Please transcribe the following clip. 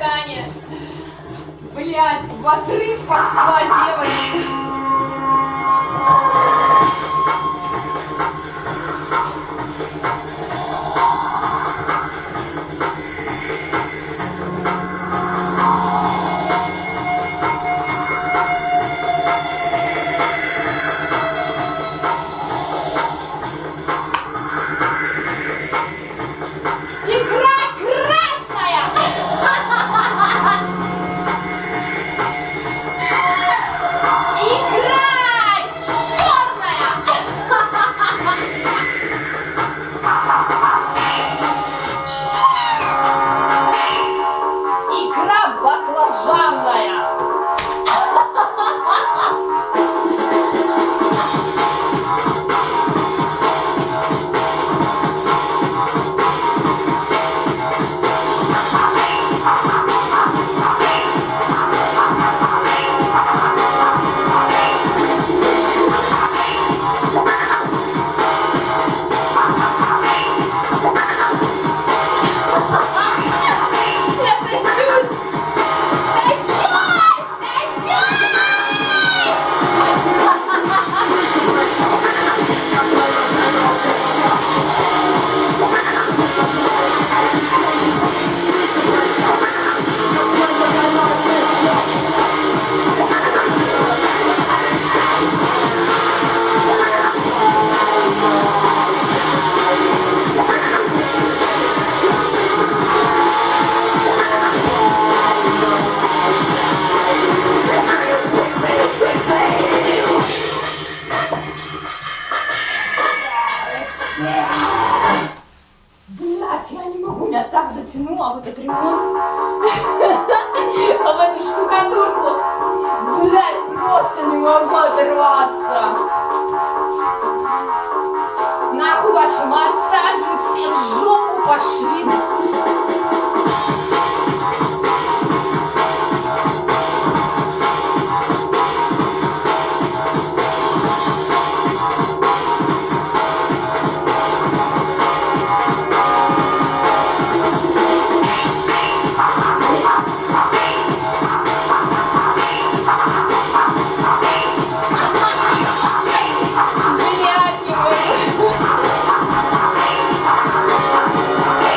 ткани. Блять, в отрыв пошла девочка. Блять, я не могу, меня так затянуло в этот ремонт, в эту штукатурку. Блять, просто не могу оторваться. Нахуй ваши массажи, все в жопу пошли.